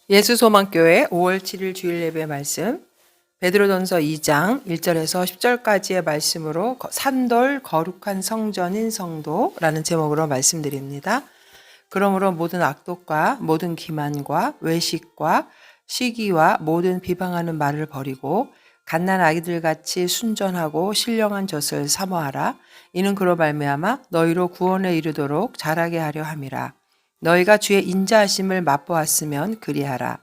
예수소망교회 5월 7일 주일 예배 말씀 베드로전서 2장 1절에서 10절까지의 말씀으로 산돌 거룩한 성전인 성도라는 제목으로 말씀드립니다. 그러므로 모든 악독과 모든 기만과 외식과 시기와 모든 비방하는 말을 버리고 갓난 아기들같이 순전하고 신령한 젖을 사모하라. 이는 그로 말미암아 너희로 구원에 이르도록 자라게 하려 함이라. 너희가 주의 인자하심을 맛보았으면 그리하라.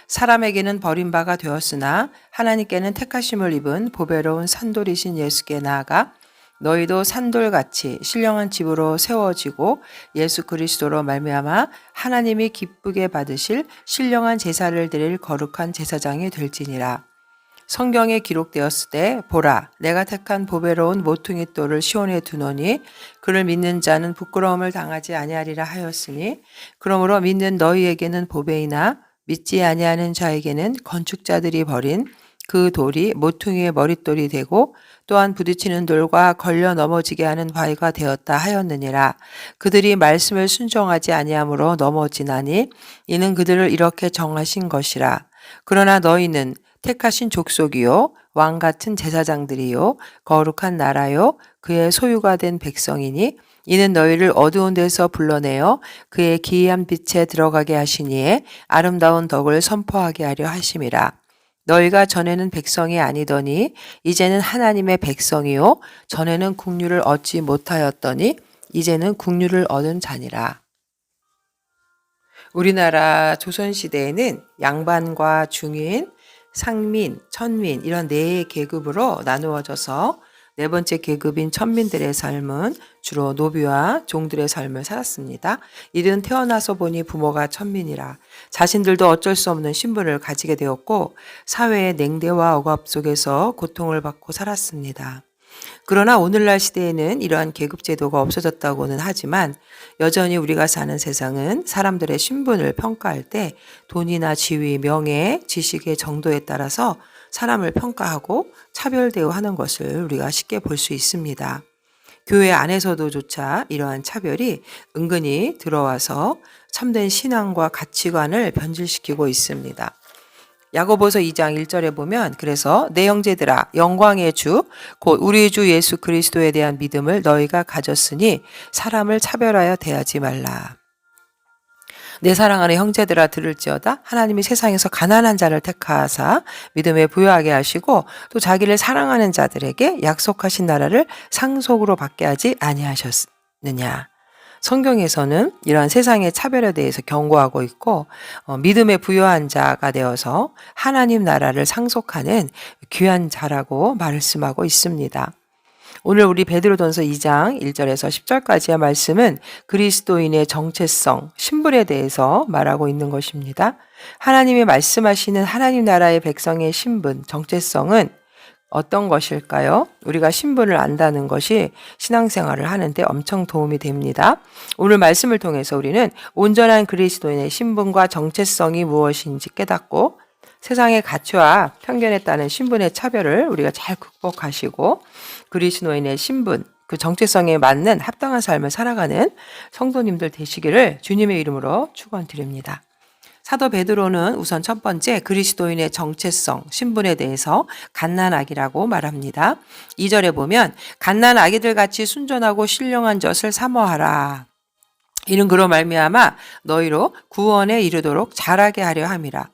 사람에게는 버림바가 되었으나 하나님께는 택하심을 입은 보배로운 산돌이신 예수께 나아가 너희도 산돌같이 신령한 집으로 세워지고 예수 그리스도로 말미암아 하나님이 기쁘게 받으실 신령한 제사를 드릴 거룩한 제사장이 될지니라. 성경에 기록되었을 때 보라 내가 택한 보배로운 모퉁이 돌을 시온에 두노니 그를 믿는 자는 부끄러움을 당하지 아니하리라 하였으니 그러므로 믿는 너희에게는 보배이나 믿지 아니하는 자에게는 건축자들이 버린 그 돌이 모퉁이의 머릿돌이 되고 또한 부딪히는 돌과 걸려 넘어지게 하는 바위가 되었다 하였느니라. 그들이 말씀을 순종하지 아니하므로 넘어지나니 이는 그들을 이렇게 정하신 것이라. 그러나 너희는 택하신 족속이요 왕 같은 제사장들이요 거룩한 나라요 그의 소유가 된 백성이니 이는 너희를 어두운 데서 불러내어 그의 기이한 빛에 들어가게 하시니에 아름다운 덕을 선포하게 하려 하심이라. 너희가 전에는 백성이 아니더니 이제는 하나님의 백성이요 전에는 국류를 얻지 못하였더니 이제는 국류를 얻은 자니라. 우리나라 조선시대에는 양반과 중인, 상민, 천민 이런 네 계급으로 나누어져서 네 번째 계급인 천민들의 삶은 주로 노비와 종들의 삶을 살았습니다. 이들은 태어나서 보니 부모가 천민이라 자신들도 어쩔 수 없는 신분을 가지게 되었고 사회의 냉대와 억압 속에서 고통을 받고 살았습니다. 그러나 오늘날 시대에는 이러한 계급제도가 없어졌다고는 하지만 여전히 우리가 사는 세상은 사람들의 신분을 평가할 때 돈이나 지위, 명예, 지식의 정도에 따라서 사람을 평가하고 차별 대우하는 것을 우리가 쉽게 볼 수 있습니다. 교회 안에서도조차 이러한 차별이 은근히 들어와서 참된 신앙과 가치관을 변질시키고 있습니다. 야고보서 2장 1절에 보면 그래서 내 형제들아 영광의 주 곧 우리 주 예수 그리스도에 대한 믿음을 너희가 가졌으니 사람을 차별하여 대하지 말라. 내 사랑하는 형제들아 들을지어다 하나님이 세상에서 가난한 자를 택하사 믿음에 부여하게 하시고 또 자기를 사랑하는 자들에게 약속하신 나라를 상속으로 받게 하지 아니하셨느냐. 성경에서는 이러한 세상의 차별에 대해서 경고하고 있고 믿음에 부여한 자가 되어서 하나님 나라를 상속하는 귀한 자라고 말씀하고 있습니다. 오늘 우리 베드로전서 2장 1절에서 10절까지의 말씀은 그리스도인의 정체성, 신분에 대해서 말하고 있는 것입니다. 하나님이 말씀하시는 하나님 나라의 백성의 신분, 정체성은 어떤 것일까요? 우리가 신분을 안다는 것이 신앙생활을 하는데 엄청 도움이 됩니다. 오늘 말씀을 통해서 우리는 온전한 그리스도인의 신분과 정체성이 무엇인지 깨닫고 세상의 가치와 편견에 따른 신분의 차별을 우리가 잘 극복하시고 그리스도인의 신분, 그 정체성에 맞는 합당한 삶을 살아가는 성도님들 되시기를 주님의 이름으로 축원드립니다. 사도 베드로는 우선 첫 번째 그리스도인의 정체성, 신분에 대해서 갓난아기라고 말합니다. 2절에 보면 갓난아기들 같이 순전하고 신령한 젖을 사모하라. 이는 그로 말미암아 너희로 구원에 이르도록 자라게 하려 함이라.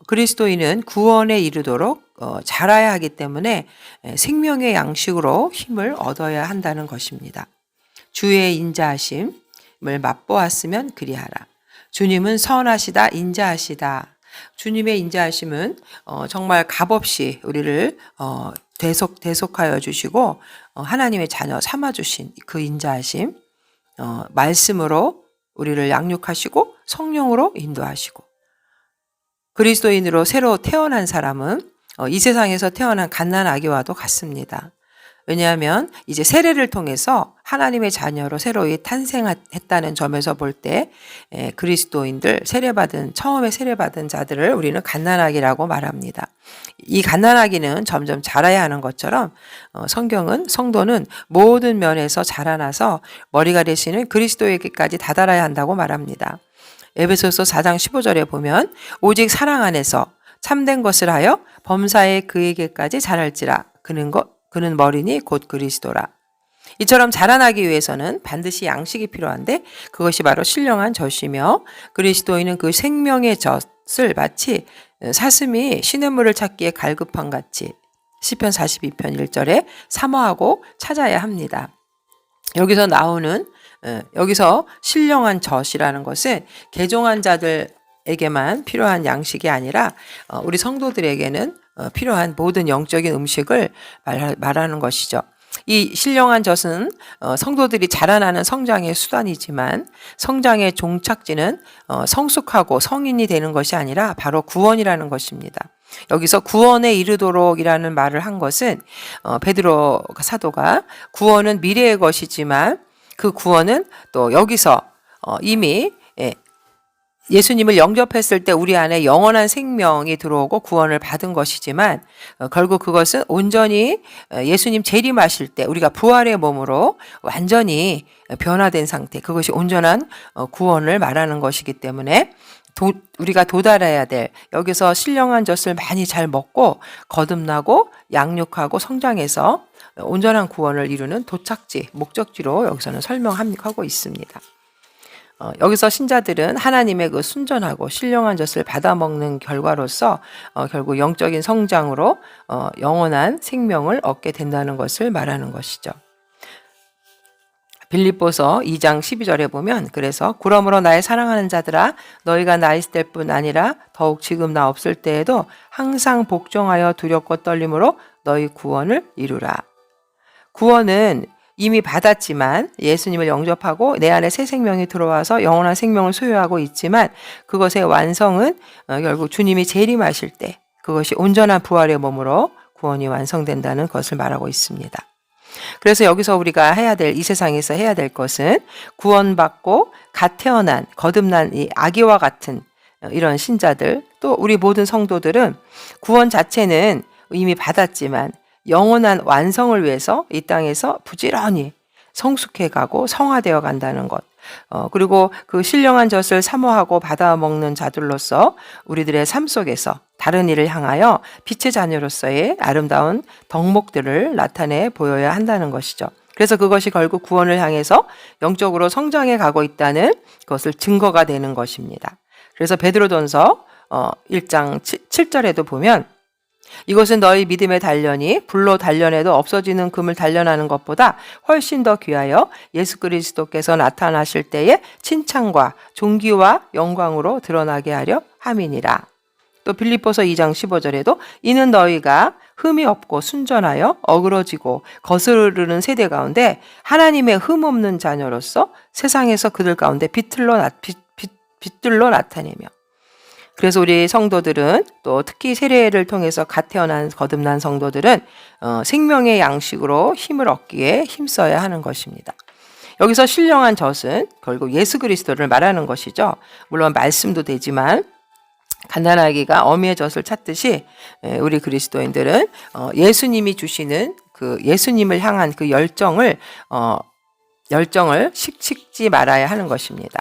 그리스도인은 구원에 이르도록 자라야 하기 때문에 생명의 양식으로 힘을 얻어야 한다는 것입니다. 주의 인자하심을 맛보았으면 그리하라. 주님은 선하시다, 인자하시다. 주님의 인자하심은 정말 값없이 우리를 대속하여 주시고 하나님의 자녀 삼아주신 그 인자하심, 말씀으로 우리를 양육하시고 성령으로 인도하시고 그리스도인으로 새로 태어난 사람은 이 세상에서 태어난 갓난아기와도 같습니다. 왜냐하면 이제 세례를 통해서 하나님의 자녀로 새로이 탄생했다는 점에서 볼 때 그리스도인들 처음에 세례받은 자들을 우리는 갓난아기라고 말합니다. 이 갓난아기는 점점 자라야 하는 것처럼 성도는 모든 면에서 자라나서 머리가 되시는 그리스도에게까지 다다라야 한다고 말합니다. 에베소서 4장 15절에 보면 오직 사랑 안에서 참된 것을 하여 범사에 그에게까지 자랄지라. 그는 머리니 곧 그리스도라. 이처럼 자라나기 위해서는 반드시 양식이 필요한데 그것이 바로 신령한 젖이며 그리스도인은 그 생명의 젖을 마치 사슴이 시냇물을 찾기에 갈급한 같이 시편 42편 1절에 사모하고 찾아야 합니다. 여기서 신령한 젖이라는 것은 개종한 자들에게만 필요한 양식이 아니라 우리 성도들에게는 필요한 모든 영적인 음식을 말하는 것이죠. 이 신령한 젖은 성도들이 자라나는 성장의 수단이지만 성장의 종착지는 성숙하고 성인이 되는 것이 아니라 바로 구원이라는 것입니다. 여기서 구원에 이르도록이라는 말을 한 것은 베드로 사도가 구원은 미래의 것이지만 그 구원은 또 여기서 이미 예수님을 영접했을 때 우리 안에 영원한 생명이 들어오고 구원을 받은 것이지만 결국 그것은 온전히 예수님 재림하실 때 우리가 부활의 몸으로 완전히 변화된 상태, 그것이 온전한 구원을 말하는 것이기 때문에 우리가 도달해야 될, 여기서 신령한 젖을 많이 잘 먹고 거듭나고 양육하고 성장해서 온전한 구원을 이루는 도착지, 목적지로 여기서는 설명하고 있습니다. 여기서 신자들은 하나님의 그 순전하고 신령한 젖을 받아먹는 결과로서 결국 영적인 성장으로 영원한 생명을 얻게 된다는 것을 말하는 것이죠. 빌립보서 2장 12절에 보면 그래서 그러므로 나의 사랑하는 자들아 너희가 나 있을 때뿐 아니라 더욱 지금 나 없을 때에도 항상 복종하여 두렵고 떨림으로 너희 구원을 이루라. 구원은 이미 받았지만 예수님을 영접하고 내 안에 새 생명이 들어와서 영원한 생명을 소유하고 있지만 그것의 완성은 결국 주님이 재림하실 때 그것이 온전한 부활의 몸으로 구원이 완성된다는 것을 말하고 있습니다. 그래서 여기서 우리가 이 세상에서 해야 될 것은 구원받고 갓 태어난 거듭난 이 아기와 같은 이런 신자들, 또 우리 모든 성도들은 구원 자체는 이미 받았지만 영원한 완성을 위해서 이 땅에서 부지런히 성숙해가고 성화되어 간다는 것, 그리고 그 신령한 젖을 사모하고 받아먹는 자들로서 우리들의 삶 속에서 다른 이를 향하여 빛의 자녀로서의 아름다운 덕목들을 나타내 보여야 한다는 것이죠. 그래서 그것이 결국 구원을 향해서 영적으로 성장해 가고 있다는 것을 증거가 되는 것입니다. 그래서 베드로전서 1장 7절에도 보면 이것은 너희 믿음의 단련이 불로 단련해도 없어지는 금을 단련하는 것보다 훨씬 더 귀하여 예수 그리스도께서 나타나실 때에 칭찬과 존귀와 영광으로 드러나게 하려 함이니라. 또 빌립보서 2장 15절에도 이는 너희가 흠이 없고 순전하여 어그러지고 거스르는 세대 가운데 하나님의 흠 없는 자녀로서 세상에서 그들 가운데 빛들로 나타내며, 그래서 우리 성도들은 또 특히 세례를 통해서 갓 태어난 거듭난 성도들은 생명의 양식으로 힘을 얻기에 힘써야 하는 것입니다. 여기서 신령한 젖은 결국 예수 그리스도를 말하는 것이죠. 물론 말씀도 되지만 갓난아기가 어미의 젖을 찾듯이 우리 그리스도인들은 예수님이 주시는 그 예수님을 향한 그 열정을 식지 말아야 하는 것입니다.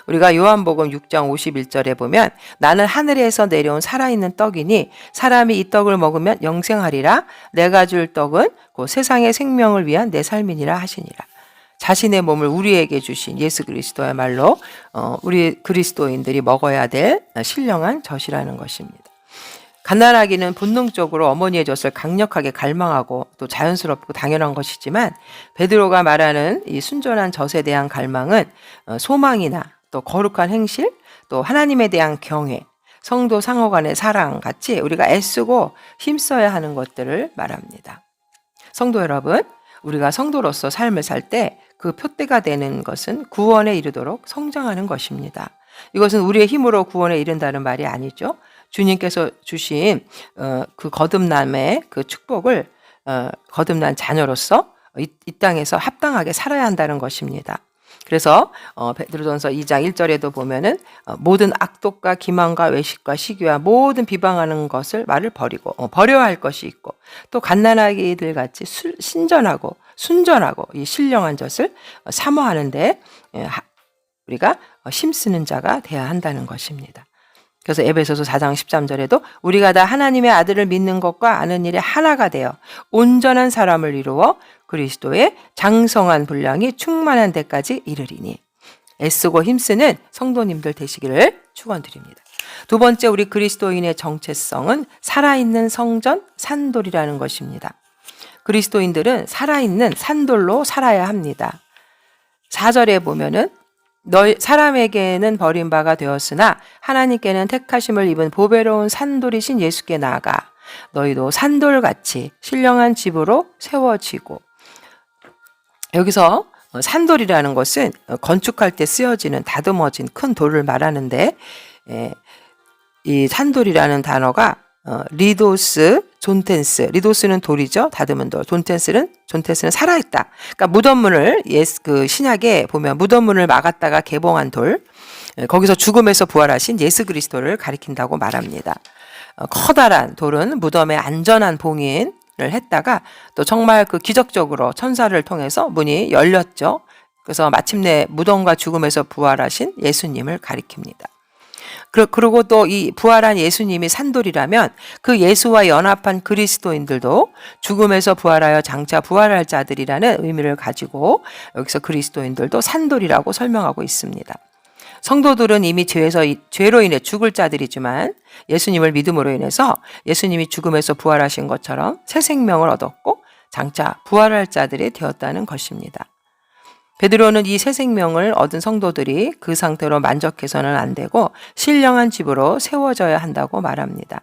우리가 요한복음 6장 51절에 보면 나는 하늘에서 내려온 살아있는 떡이니 사람이 이 떡을 먹으면 영생하리라. 내가 줄 떡은 곧 세상의 생명을 위한 내 삶이니라 하시니라. 자신의 몸을 우리에게 주신 예수 그리스도야말로 우리 그리스도인들이 먹어야 될 신령한 젖이라는 것입니다. 갓난아기는 본능적으로 어머니의 젖을 강력하게 갈망하고 또 자연스럽고 당연한 것이지만 베드로가 말하는 이 순전한 젖에 대한 갈망은 소망이나 또 거룩한 행실, 또 하나님에 대한 경외, 성도 상호 간의 사랑 같이 우리가 애쓰고 힘써야 하는 것들을 말합니다. 성도 여러분, 우리가 성도로서 삶을 살 때 그 표대가 되는 것은 구원에 이르도록 성장하는 것입니다. 이것은 우리의 힘으로 구원에 이른다는 말이 아니죠. 주님께서 주신 그 거듭남의 그 축복을 거듭난 자녀로서 이 땅에서 합당하게 살아야 한다는 것입니다. 그래서 베드로전서 2장 1절에도 보면은 모든 악독과 기만과 외식과 시기와 모든 비방하는 것을 말을 버리고 버려야 할 것이 있고 또 갓난아기들 같이 신전하고 순전하고 이 신령한 젖을 사모하는데 우리가 힘쓰는 자가 돼야 한다는 것입니다. 그래서 에베소서 4장 13절에도 우리가 다 하나님의 아들을 믿는 것과 아는 일에 하나가 되어 온전한 사람을 이루어 그리스도의 장성한 분량이 충만한 데까지 이르리니 애쓰고 힘쓰는 성도님들 되시기를 축원드립니다. 두 번째, 우리 그리스도인의 정체성은 살아있는 성전 산돌이라는 것입니다. 그리스도인들은 살아있는 산돌로 살아야 합니다. 4절에 보면은 사람에게는 버림바가 되었으나 하나님께는 택하심을 입은 보배로운 산돌이신 예수께 나아가 너희도 산돌같이 신령한 집으로 세워지고. 여기서 산돌이라는 것은 건축할 때 쓰여지는 다듬어진 큰 돌을 말하는데, 이 산돌이라는 단어가 리도스, 존텐스, 리도스는 돌이죠. 다듬은 돌. 존텐스는 살아있다. 그러니까 무덤문을 그 신약에 보면 무덤문을 막았다가 개봉한 돌, 거기서 죽음에서 부활하신 예수 그리스도를 가리킨다고 말합니다. 커다란 돌은 무덤의 안전한 봉인을 했다가 또 정말 그 기적적으로 천사를 통해서 문이 열렸죠. 그래서 마침내 무덤과 죽음에서 부활하신 예수님을 가리킵니다. 그리고 또 이 부활한 예수님이 산돌이라면 그 예수와 연합한 그리스도인들도 죽음에서 부활하여 장차 부활할 자들이라는 의미를 가지고 여기서 그리스도인들도 산돌이라고 설명하고 있습니다. 성도들은 이미 죄로 인해 죽을 자들이지만 예수님을 믿음으로 인해서 예수님이 죽음에서 부활하신 것처럼 새 생명을 얻었고 장차 부활할 자들이 되었다는 것입니다. 베드로는 이 새 생명을 얻은 성도들이 그 상태로 만족해서는 안 되고 신령한 집으로 세워져야 한다고 말합니다.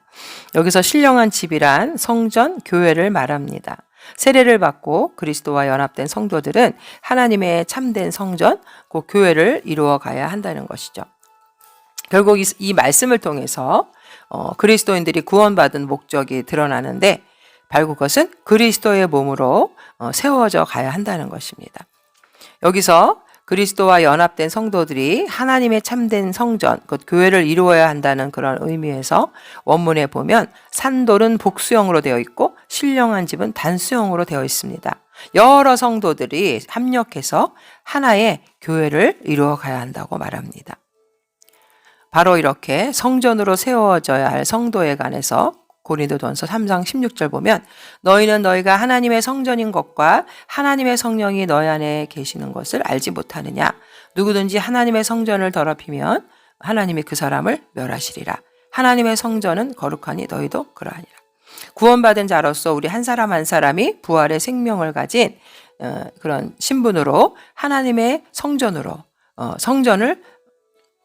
여기서 신령한 집이란 성전, 교회를 말합니다. 세례를 받고 그리스도와 연합된 성도들은 하나님의 참된 성전, 그 교회를 이루어 가야 한다는 것이죠. 결국 이 말씀을 통해서 그리스도인들이 구원받은 목적이 드러나는데, 바로 그것은 그리스도의 몸으로 세워져 가야 한다는 것입니다. 여기서 그리스도와 연합된 성도들이 하나님의 참된 성전, 그 교회를 이루어야 한다는 그런 의미에서 원문에 보면 산돌은 복수형으로 되어 있고 신령한 집은 단수형으로 되어 있습니다. 여러 성도들이 합력해서 하나의 교회를 이루어 가야 한다고 말합니다. 바로 이렇게 성전으로 세워져야 할 성도에 관해서 고린도전서 3장 16절 보면 너희는 너희가 하나님의 성전인 것과 하나님의 성령이 너희 안에 계시는 것을 알지 못하느냐. 누구든지 하나님의 성전을 더럽히면 하나님이 그 사람을 멸하시리라. 하나님의 성전은 거룩하니 너희도 그러하니라. 구원받은 자로서 우리 한 사람 한 사람이 부활의 생명을 가진 그런 신분으로 하나님의 성전으로 성전을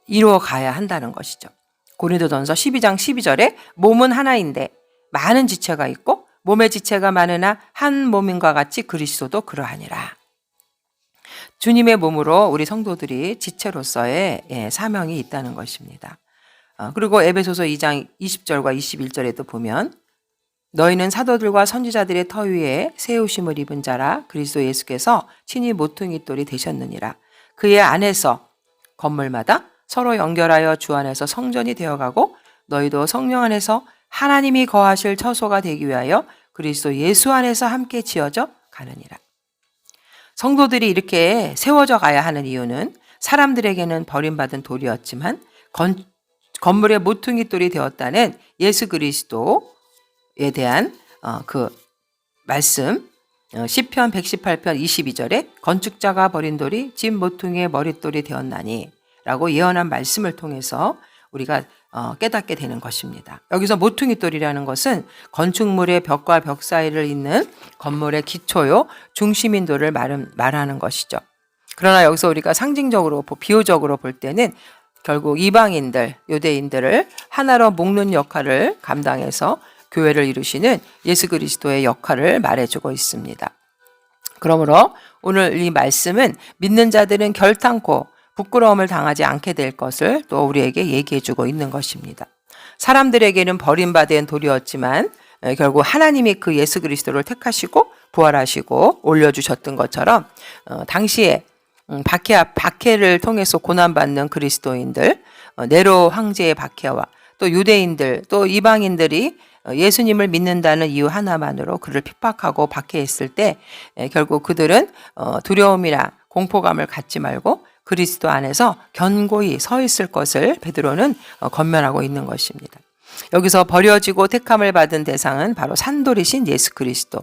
이루어 가야 한다는 것이죠. 고린도전서 12장 12절에 몸은 하나인데 많은 지체가 있고 몸의 지체가 많으나 한 몸인과 같이 그리스도도 그러하니라. 주님의 몸으로 우리 성도들이 지체로서의 사명이 있다는 것입니다. 그리고 에베소서 2장 20절과 21절에도 보면 너희는 사도들과 선지자들의 터 위에 세우심을 입은 자라 그리스도 예수께서 친히 모퉁이 돌이 되셨느니라. 그의 안에서 건물마다 서로 연결하여 주 안에서 성전이 되어가고 너희도 성령 안에서 하나님이 거하실 처소가 되기 위하여 그리스도 예수 안에서 함께 지어져 가느니라. 성도들이 이렇게 세워져 가야 하는 이유는 사람들에게는 버림받은 돌이었지만 건물의 모퉁이 돌이 되었다는 예수 그리스도에 대한 그 말씀, 시편 118편 22절에 건축자가 버린 돌이 집 모퉁이의 머릿돌이 되었나니 라고 예언한 말씀을 통해서 우리가 깨닫게 되는 것입니다. 여기서 모퉁이돌이라는 것은 건축물의 벽과 벽 사이를 잇는 건물의 기초요 중심인도를 말하는 것이죠. 그러나 여기서 우리가 상징적으로 비유적으로 볼 때는 결국 이방인들, 유대인들을 하나로 묶는 역할을 감당해서 교회를 이루시는 예수 그리스도의 역할을 말해주고 있습니다. 그러므로 오늘 이 말씀은 믿는 자들은 결탄코 부끄러움을 당하지 않게 될 것을 또 우리에게 얘기해주고 있는 것입니다. 사람들에게는 버림받은 돌이었지만 결국 하나님이 그 예수 그리스도를 택하시고 부활하시고 올려주셨던 것처럼 당시에 박해를 통해서 고난받는 그리스도인들, 네로 황제의 박해와 또 유대인들 또 이방인들이 예수님을 믿는다는 이유 하나만으로 그를 핍박하고 박해했을 때 결국 그들은 두려움이나 공포감을 갖지 말고 그리스도 안에서 견고히 서 있을 것을 베드로는 권면하고 있는 것입니다. 여기서 버려지고 택함을 받은 대상은 바로 산돌이신 예수 그리스도.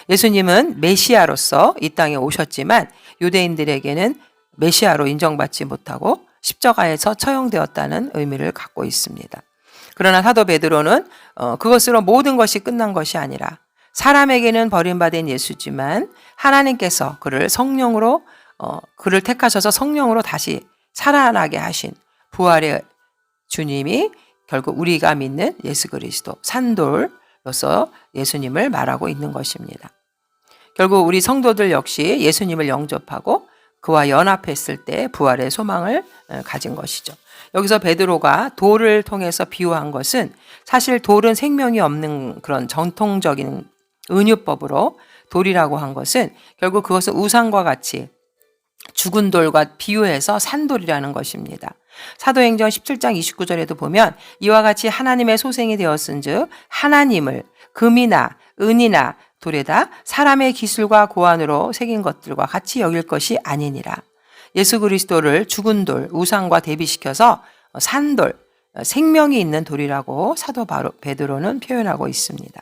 예수님은 메시아로서 이 땅에 오셨지만 유대인들에게는 메시아로 인정받지 못하고 십자가에서 처형되었다는 의미를 갖고 있습니다. 그러나 사도 베드로는 그것으로 모든 것이 끝난 것이 아니라 사람에게는 버림받은 예수지만 하나님께서 그를 성령으로 그를 택하셔서 성령으로 다시 살아나게 하신 부활의 주님이 결국 우리가 믿는 예수 그리스도 산돌로서 예수님을 말하고 있는 것입니다. 결국 우리 성도들 역시 예수님을 영접하고 그와 연합했을 때 부활의 소망을 가진 것이죠. 여기서 베드로가 돌을 통해서 비유한 것은 사실 돌은 생명이 없는 그런 전통적인 은유법으로 돌이라고 한 것은 결국 그것은 우상과 같이 죽은 돌과 비유해서 산돌이라는 것입니다. 사도행전 17장 29절에도 보면 이와 같이 하나님의 소생이 되었은즉 하나님을 금이나 은이나 돌에다 사람의 기술과 고안으로 새긴 것들과 같이 여길 것이 아니니라. 예수 그리스도를 죽은 돌, 우상과 대비시켜서 산돌, 생명이 있는 돌이라고 사도 베드로는 표현하고 있습니다.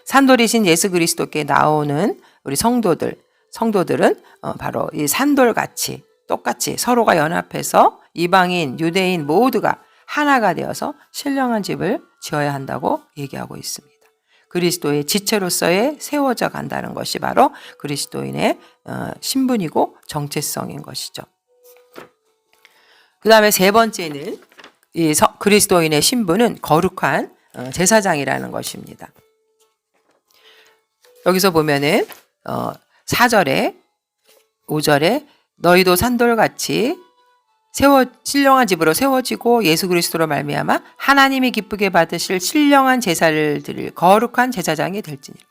산돌이신 예수 그리스도께 나오는 우리 성도들은 바로 이 산돌같이 똑같이 서로가 연합해서 이방인, 유대인 모두가 하나가 되어서 신령한 집을 지어야 한다고 얘기하고 있습니다. 그리스도의 지체로서의 세워져 간다는 것이 바로 그리스도인의 신분이고 정체성인 것이죠. 그 다음에 세 번째는 이 그리스도인의 신분은 거룩한 제사장이라는 것입니다. 여기서 보면은 4절에 5절에 너희도 산돌같이 신령한 집으로 세워지고 예수 그리스도로 말미암아 하나님이 기쁘게 받으실 신령한 제사를 드릴 거룩한 제사장이 될지니라.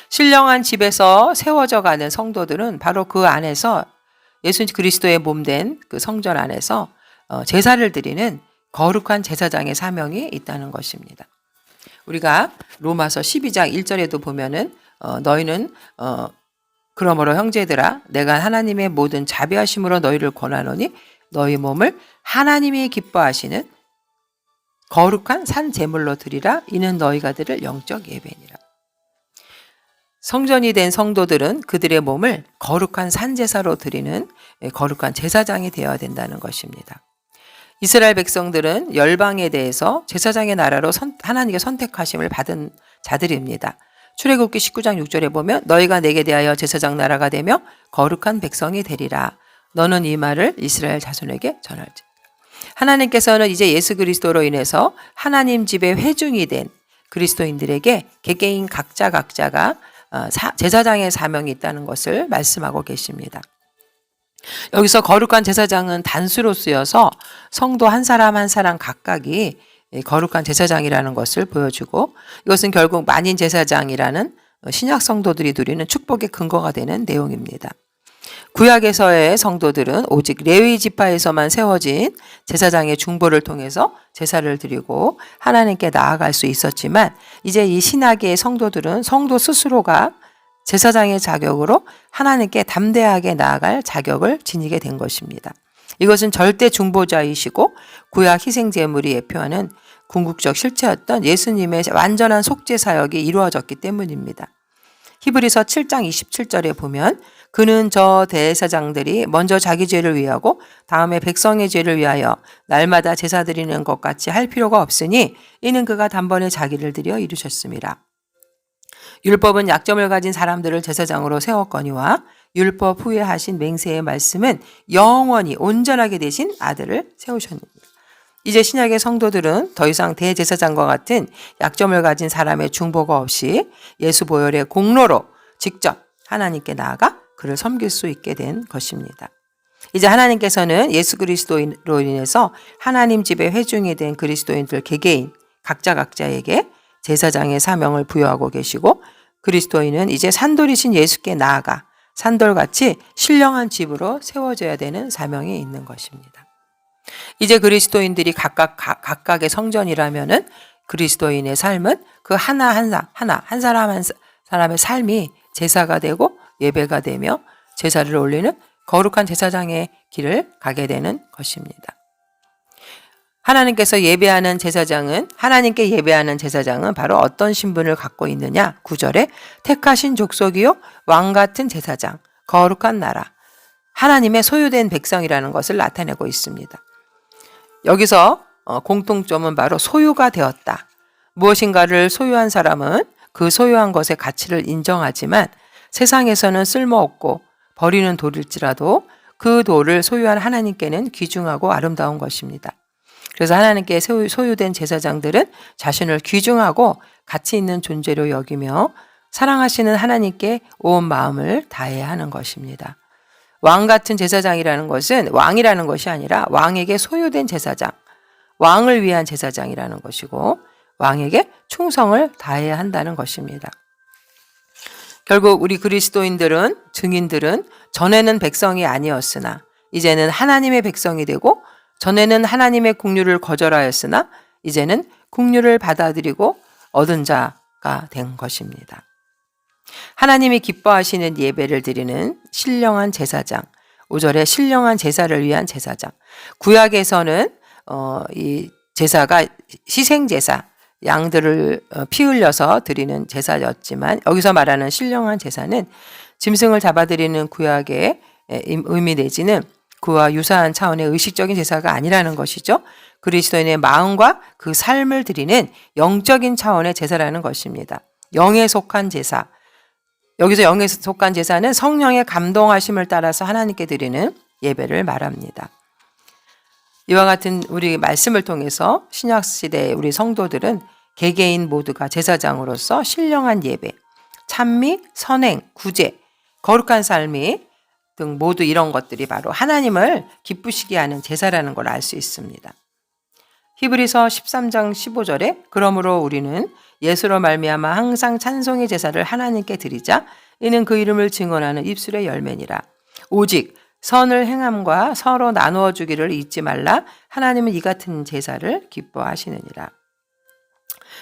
신령한 집에서 세워져 가는 성도들은 바로 그 안에서 예수 그리스도의 몸된 그 성전 안에서 제사를 드리는 거룩한 제사장의 사명이 있다는 것입니다. 우리가 로마서 12장 1절에도 보면은 너희는 그러므로 형제들아 내가 하나님의 모든 자비하심으로 너희를 권하노니 너희 몸을 하나님이 기뻐하시는 거룩한 산 제물로 드리라. 이는 너희가 드릴 영적 예배니라. 성전이 된 성도들은 그들의 몸을 거룩한 산 제사로 드리는 거룩한 제사장이 되어야 된다는 것입니다. 이스라엘 백성들은 열방에 대해서 제사장의 나라로 하나님께 선택하심을 받은 자들입니다. 출애굽기 19장 6절에 보면 너희가 내게 대하여 제사장 나라가 되며 거룩한 백성이 되리라. 너는 이 말을 이스라엘 자손에게 전할지. 하나님께서는 이제 예수 그리스도로 인해서 하나님 집의 회중이 된 그리스도인들에게 개개인 각자가 제사장의 사명이 있다는 것을 말씀하고 계십니다. 여기서 거룩한 제사장은 단수로 쓰여서 성도 한 사람 한 사람 각각이 거룩한 제사장이라는 것을 보여주고 이것은 결국 만인 제사장이라는 신약 성도들이 누리는 축복의 근거가 되는 내용입니다. 구약에서의 성도들은 오직 레위 지파에서만 세워진 제사장의 중보를 통해서 제사를 드리고 하나님께 나아갈 수 있었지만 이제 이 신약의 성도들은 성도 스스로가 제사장의 자격으로 하나님께 담대하게 나아갈 자격을 지니게 된 것입니다. 이것은 절대 중보자이시고 구약 희생 제물이 예표하는 궁극적 실체였던 예수님의 완전한 속죄 사역이 이루어졌기 때문입니다. 히브리서 7장 27절에 보면 그는 저 대제사장들이 먼저 자기 죄를 위하고 다음에 백성의 죄를 위하여 날마다 제사 드리는 것 같이 할 필요가 없으니 이는 그가 단번에 자기를 드려 이루셨습니다. 율법은 약점을 가진 사람들을 제사장으로 세웠거니와 율법 후에 하신 맹세의 말씀은 영원히 온전하게 되신 아들을 세우셨습니다. 이제 신약의 성도들은 더 이상 대제사장과 같은 약점을 가진 사람의 중보가 없이 예수 보혈의 공로로 직접 하나님께 나아가 그를 섬길 수 있게 된 것입니다. 이제 하나님께서는 예수 그리스도로 인해서 하나님 집의 회중이 된 그리스도인들 개개인 각자에게 제사장의 사명을 부여하고 계시고 그리스도인은 이제 산돌이신 예수께 나아가 산돌같이 신령한 집으로 세워져야 되는 사명이 있는 것입니다. 이제 그리스도인들이 각각의 성전이라면은 그리스도인의 삶은 그 한 사람의 삶이 제사가 되고 예배가 되며 제사를 올리는 거룩한 제사장의 길을 가게 되는 것입니다. 하나님께 예배하는 제사장은 바로 어떤 신분을 갖고 있느냐? 9절에 택하신 족속이요 왕같은 제사장, 거룩한 나라, 하나님의 소유된 백성이라는 것을 나타내고 있습니다. 여기서 공통점은 바로 소유가 되었다. 무엇인가를 소유한 사람은 그 소유한 것의 가치를 인정하지만 세상에서는 쓸모없고 버리는 돌일지라도 그 돌을 소유한 하나님께는 귀중하고 아름다운 것입니다. 그래서 하나님께 소유된 제사장들은 자신을 귀중하고 가치 있는 존재로 여기며 사랑하시는 하나님께 온 마음을 다해야 하는 것입니다. 왕 같은 제사장이라는 것은 왕이라는 것이 아니라 왕에게 소유된 제사장, 왕을 위한 제사장이라는 것이고 왕에게 충성을 다해야 한다는 것입니다. 결국 우리 그리스도인들은, 증인들은 전에는 백성이 아니었으나 이제는 하나님의 백성이 되고, 전에는 하나님의 국류를 거절하였으나 이제는 국류를 받아들이고 얻은 자가 된 것입니다. 하나님이 기뻐하시는 예배를 드리는 신령한 제사장, 5절에 신령한 제사를 위한 제사장. 구약에서는 이 제사가 희생제사, 양들을 피 흘려서 드리는 제사였지만 여기서 말하는 신령한 제사는 짐승을 잡아드리는 구약의 의미 내지는 그와 유사한 차원의 의식적인 제사가 아니라는 것이죠. 그리스도인의 마음과 그 삶을 드리는 영적인 차원의 제사라는 것입니다. 영에 속한 제사. 여기서 영에 속한 제사는 성령의 감동하심을 따라서 하나님께 드리는 예배를 말합니다. 이와 같은 우리 말씀을 통해서 신약시대의 우리 성도들은 개개인 모두가 제사장으로서 신령한 예배, 찬미, 선행, 구제, 거룩한 삶이 등 모두 이런 것들이 바로 하나님을 기쁘시게 하는 제사라는 걸 알 수 있습니다. 히브리서 13장 15절에 그러므로 우리는 예수로 말미암아 항상 찬송의 제사를 하나님께 드리자. 이는 그 이름을 증언하는 입술의 열매니라. 오직 선을 행함과 서로 나누어 주기를 잊지 말라. 하나님은 이 같은 제사를 기뻐하시느니라.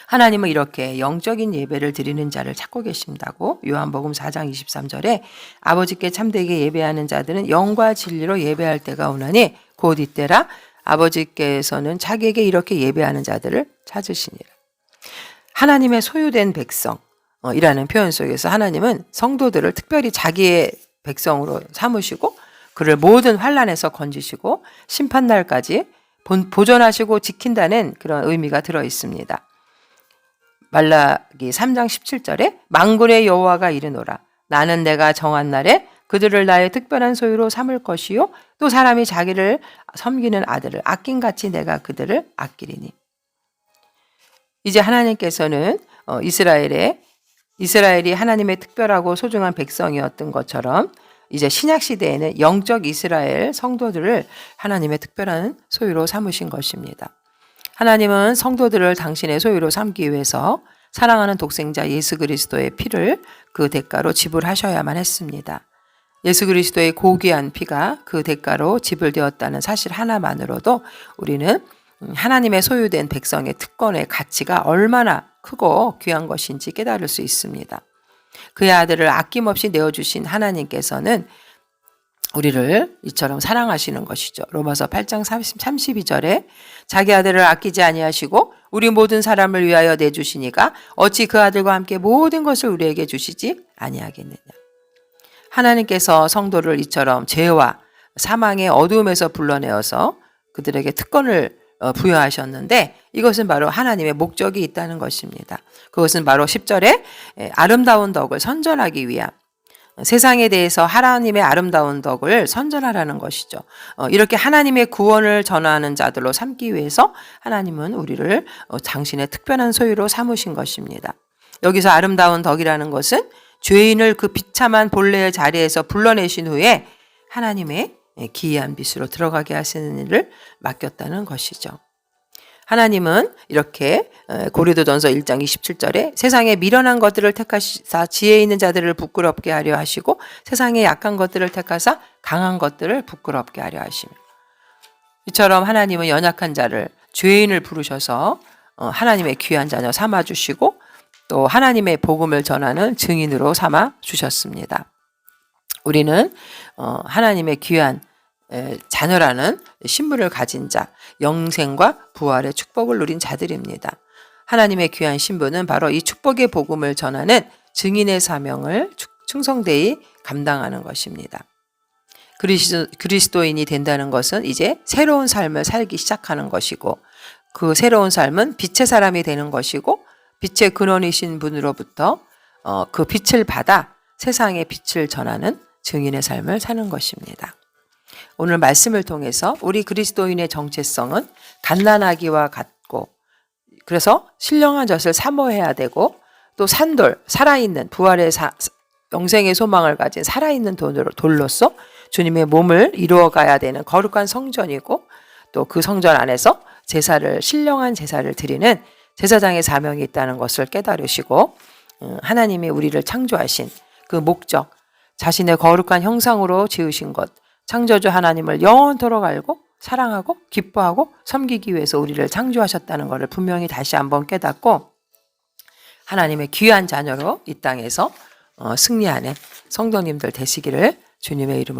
하나님은 이렇게 영적인 예배를 드리는 자를 찾고 계신다고 요한복음 4장 23절에 아버지께 참되게 예배하는 자들은 영과 진리로 예배할 때가 오나니 곧 이때라. 아버지께서는 자기에게 이렇게 예배하는 자들을 찾으시니라. 하나님의 소유된 백성이라는 표현 속에서 하나님은 성도들을 특별히 자기의 백성으로 삼으시고 그를 모든 환난에서 건지시고 심판날까지 보존하시고 지킨다는 그런 의미가 들어 있습니다. 말라기 3장 17절에 만군의 여호와가 이르노라. 나는 내가 정한 날에 그들을 나의 특별한 소유로 삼을 것이요 또 사람이 자기를 섬기는 아들을 아낀같이 내가 그들을 아끼리니. 이제 하나님께서는 이스라엘이 하나님의 특별하고 소중한 백성이었던 것처럼 이제 신약 시대에는 영적 이스라엘 성도들을 하나님의 특별한 소유로 삼으신 것입니다. 하나님은 성도들을 당신의 소유로 삼기 위해서 사랑하는 독생자 예수 그리스도의 피를 그 대가로 지불하셔야만 했습니다. 예수 그리스도의 고귀한 피가 그 대가로 지불되었다는 사실 하나만으로도 우리는 하나님의 소유된 백성의 특권의 가치가 얼마나 크고 귀한 것인지 깨달을 수 있습니다. 그의 아들을 아낌없이 내어주신 하나님께서는 우리를 이처럼 사랑하시는 것이죠. 로마서 8장 32절에 자기 아들을 아끼지 아니하시고 우리 모든 사람을 위하여 내주시니까 어찌 그 아들과 함께 모든 것을 우리에게 주시지 아니하겠느냐. 하나님께서 성도를 이처럼 죄와 사망의 어두움에서 불러내어서 그들에게 특권을 부여하셨는데 이것은 바로 하나님의 목적이 있다는 것입니다. 그것은 바로 10절에 아름다운 덕을 선전하기 위함. 세상에 대해서 하나님의 아름다운 덕을 선전하라는 것이죠. 이렇게 하나님의 구원을 전하는 자들로 삼기 위해서 하나님은 우리를 당신의 특별한 소유로 삼으신 것입니다. 여기서 아름다운 덕이라는 것은 죄인을 그 비참한 본래의 자리에서 불러내신 후에 하나님의 기이한 빛으로 들어가게 하시는 일을 맡겼다는 것이죠. 하나님은 이렇게 고린도전서 1장 27절에 세상에 미련한 것들을 택하사 지혜 있는 자들을 부끄럽게 하려 하시고 세상에 약한 것들을 택하사 강한 것들을 부끄럽게 하려 하시며 이처럼 하나님은 연약한 자를 죄인을 부르셔서 하나님의 귀한 자녀 삼아주시고 또 하나님의 복음을 전하는 증인으로 삼아 주셨습니다. 우리는 하나님의 귀한 자녀라는 신분을 가진 자, 영생과 부활의 축복을 누린 자들입니다. 하나님의 귀한 신분은 바로 이 축복의 복음을 전하는 증인의 사명을 충성되이 감당하는 것입니다. 그리스도인이 된다는 것은 이제 새로운 삶을 살기 시작하는 것이고, 그 새로운 삶은 빛의 사람이 되는 것이고, 빛의 근원이신 분으로부터 그 빛을 받아 세상에 빛을 전하는 증인의 삶을 사는 것입니다. 오늘 말씀을 통해서 우리 그리스도인의 정체성은 갓난아기와 같고, 그래서 신령한 젖을 사모해야 되고, 또 산돌, 살아있는 부활의 영생의 소망을 가진 살아있는 돌로서 주님의 몸을 이루어가야 되는 거룩한 성전이고, 또 그 성전 안에서 신령한 제사를 드리는 제사장의 사명이 있다는 것을 깨달으시고, 하나님이 우리를 창조하신 그 목적, 자신의 거룩한 형상으로 지으신 것, 창조주 하나님을 영원토록 알고 사랑하고 기뻐하고 섬기기 위해서 우리를 창조하셨다는 것을 분명히 다시 한번 깨닫고, 하나님의 귀한 자녀로 이 땅에서 승리하는 성도님들 되시기를 주님의 이름으로